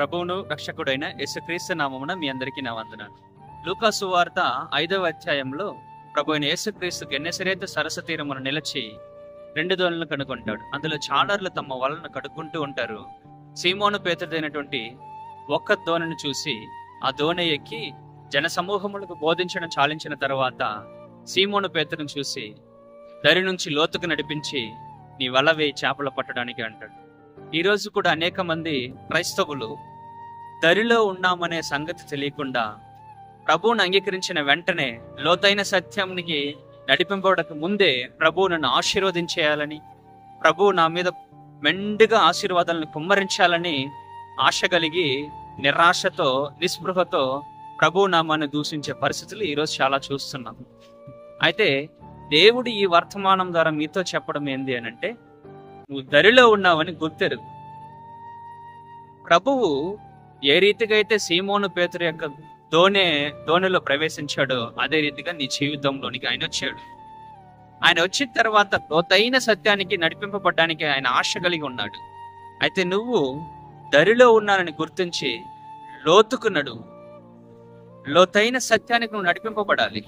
ప్రభువును రక్షకుడైన యేసుక్రీస్తు నామమున మీ అందరికీ నా వందనాలు. లూకా సువార్త 5వ అధ్యాయంలో ప్రభు అయిన యేసుక్రీస్తు గెన్నెసరేతు సరస్సు తీరమున నిలిచి 2 దోణులను కనుగొంటాడు. అందులో చాలర్లు తమ వలను కడుక్కుంటూ ఉంటారు. సీమోను పేతుడైనటువంటి ఒక్క దోణిని చూసి ఆ దోణి ఎక్కి జన సమూహములకు బోధించడం చాలించిన తర్వాత సీమోను పేతురును చూసి దరి నుంచి లోతుకు నడిపించి నీ వల వేయి చేపలు పట్టడానికి అంటాడు. ఈరోజు కూడా అనేక మంది క్రైస్తవులు దరిలో ఉన్నామనే సంగతి తెలియకుండా ప్రభువును అంగీకరించిన వెంటనే లోతైన సత్యానికి నడిపింపడానికి ముందే ప్రభువు నన్ను ఆశీర్వదించేయాలని, ప్రభువు నా మీద మెండుగా ఆశీర్వాదాలను కుమ్మరించాలని ఆశ కలిగి నిరాశతో నిస్పృహతో ప్రభువు నామాన్ని దూషించే పరిస్థితులు ఈరోజు చాలా చూస్తున్నాం. అయితే దేవుడు ఈ వర్తమానం ద్వారా మీతో చెప్పడం ఏంది అని అంటే, నువ్వు దరిలో ఉన్నావని గుర్తెరుగు. ప్రభువు ఏ రీతిగా అయితే సీమోను పేతురు యొక్క దోణిలో ప్రవేశించాడో అదే రీతిగా నీ జీవితంలోనికి ఆయన వచ్చాడు. ఆయన వచ్చిన తర్వాత లోతైన సత్యానికి నడిపింపబడ్డానికి ఆయన ఆశ కలిగి ఉన్నాడు. అయితే నువ్వు దరిలో ఉన్నానని గుర్తించి లోతుకు నడువు. లోతైన సత్యానికి నువ్వు నడిపింపబడాలి.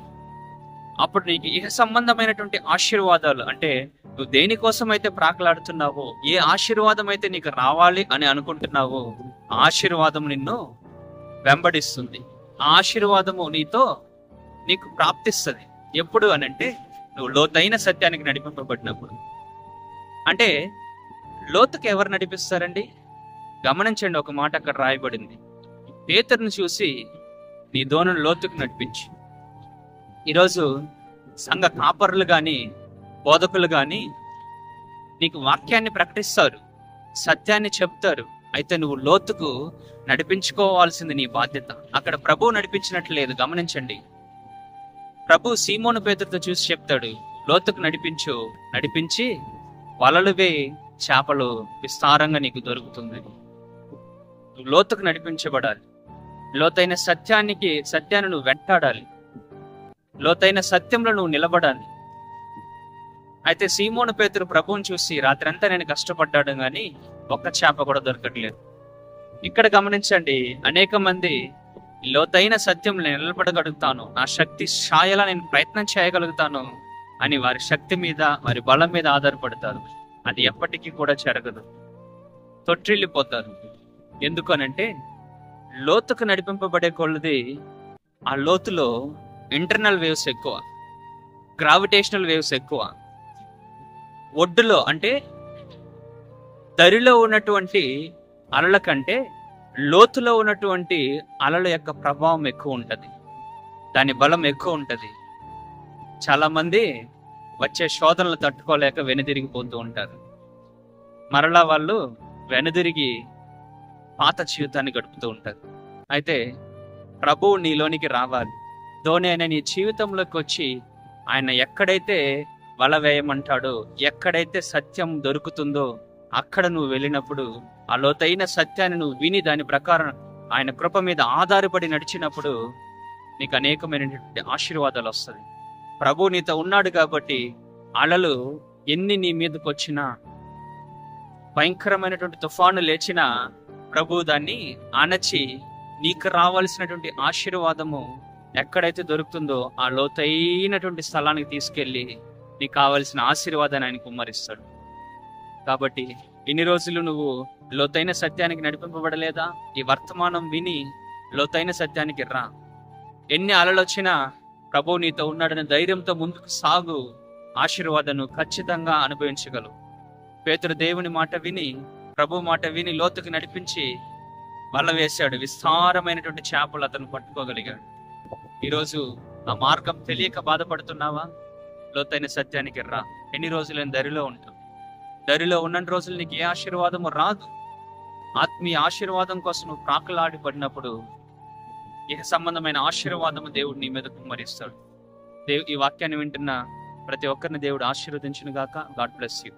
అప్పుడు నీకు ఇహ సంబంధమైనటువంటి ఆశీర్వాదాలు, అంటే నువ్వు దేనికోసం అయితే ప్రాకులాడుతున్నావో, ఏ ఆశీర్వాదం అయితే నీకు రావాలి అని అనుకుంటున్నావో ఆ ఆశీర్వాదం నిన్ను వెంబడిస్తుంది. ఆ ఆశీర్వాదము నీకు ప్రాప్తిస్తుంది. ఎప్పుడు అనంటే నువ్వు లోతైన సత్యానికి నడిపింపబడినప్పుడు. అంటే లోతుకు ఎవరు నడిపిస్తారండి? గమనించండి, ఒక మాట అక్కడ రాయబడింది, పేతురుని చూసి నీ దోణిని లోతుకు నడిపించి. ఈరోజు సంఘ కాపరులు కానీ బోధకులు కానీ నీకు వాక్యాన్ని ప్రకటిస్తారు, సత్యాన్ని చెప్తారు. అయితే నువ్వు లోతుకు నడిపించుకోవాల్సింది నీ బాధ్యత. అక్కడ ప్రభువు నడిపించినట్లు లేదు. గమనించండి, ప్రభు సీమోను పేతురుతో చూసి చెప్తాడు, లోతుకు నడిపించు, నడిపించి వలలు వేయి చేపలు విస్తారంగా నీకు దొరుకుతుంది. నువ్వు లోతుకు నడిపించబడాలి. లోతైన సత్యాన్ని నువ్వు వెంటాడాలి. లోతైన సత్యంలో నువ్వు నిలబడాలి. అయితే సీమోను పేతురు ప్రభువుని చూసి రాత్రంతా నేను కష్టపడ్డాడు కానీ ఒక్క చేప కూడా దొరకట్లేదు. ఇక్కడ గమనించండి, అనేక మంది లోతైన సత్యంలో నిలబడగలుగుతాను, నా శక్తి ఛాయలా నేను ప్రయత్నం చేయగలుగుతాను అని వారి శక్తి మీద, వారి బలం మీద ఆధారపడతారు. అది ఎప్పటికీ కూడా జరగదు. తొట్టిల్లిపోతారు. ఎందుకనంటే లోతుకు నడిపింపబడే కొలది ఆ లోతులో ఇంటర్నల్ వేవ్స్ ఎక్కువ, గ్రావిటేషనల్ వేవ్స్ ఎక్కువ. ఒడ్డులో అంటే దరిలో ఉన్నటువంటి అలల కంటే లోతులో ఉన్నటువంటి అలల యొక్క ప్రభావం ఎక్కువ ఉంటుంది, దాని బలం ఎక్కువ ఉంటుంది. చాలా మంది వచ్చే శోధనలు తట్టుకోలేక వెనుదిరిగిపోతూ ఉంటారు. మరలా వాళ్ళు వెనుదిరిగి పాత జీవితాన్ని గడుపుతూ ఉంటారు. అయితే ప్రభువు నీలోనికి రావాలి. ధోని అయిన నీ జీవితంలోకి వచ్చి ఆయన ఎక్కడైతే వల వేయమంటాడో, ఎక్కడైతే సత్యం దొరుకుతుందో అక్కడ నువ్వు వెళ్ళినప్పుడు ఆ లోతైన సత్యాన్ని నువ్వు విని దాని ప్రకారం ఆయన కృప మీద ఆధారపడి నడిచినప్పుడు నీకు అనేకమైనటువంటి ఆశీర్వాదాలు వస్తుంది. ప్రభు నీతో ఉన్నాడు కాబట్టి అలలు ఎన్ని నీ మీదకి వచ్చినా, భయంకరమైనటువంటి తుఫాను లేచినా ప్రభు దాన్ని అణచి నీకు రావాల్సినటువంటి ఆశీర్వాదము ఎక్కడైతే దొరుకుతుందో ఆ లోతైనటువంటి స్థలానికి తీసుకెళ్ళి నీకు కావలసిన ఆశీర్వాదాన్ని ఆయన కుమ్మరిస్తాడు. కాబట్టి ఇన్ని రోజులు నువ్వు లోతైన సత్యానికి నడిపింపబడలేదా? ఈ వర్తమానం విని లోతైన సత్యానికి రా. ఎన్ని అలలు వచ్చినా ప్రభువు నీతో ఉన్నాడని ధైర్యంతో ముందుకు సాగు. ఆశీర్వాదాన్ని ఖచ్చితంగా అనుభవించగలవు. పేతురు దేవుని మాట విని, ప్రభు మాట విని లోతుకు నడిపించి వల వేశాడు. విస్తారమైనటువంటి చేపలు అతను పట్టుకోగలిగాడు. ఈరోజు ఆ మార్గం తెలియక బాధపడుతున్నావా? లోతైన సత్యానికి రా. ఎన్ని రోజులు నేను దరిలో ఉంటావు? దరిలో ఉన్న రోజులు నీకు ఏ ఆశీర్వాదము రాదు. ఆత్మీయ ఆశీర్వాదం కోసం నువ్వు ప్రాకులాడి పడినప్పుడు ఇహ సంబంధమైన ఆశీర్వాదము దేవుడు నీ మీద కుమ్మరిస్తాడు. ఈ వాక్యాన్ని వింటున్న ప్రతి ఒక్కరిని దేవుడు ఆశీర్వదించును గాక. God bless you.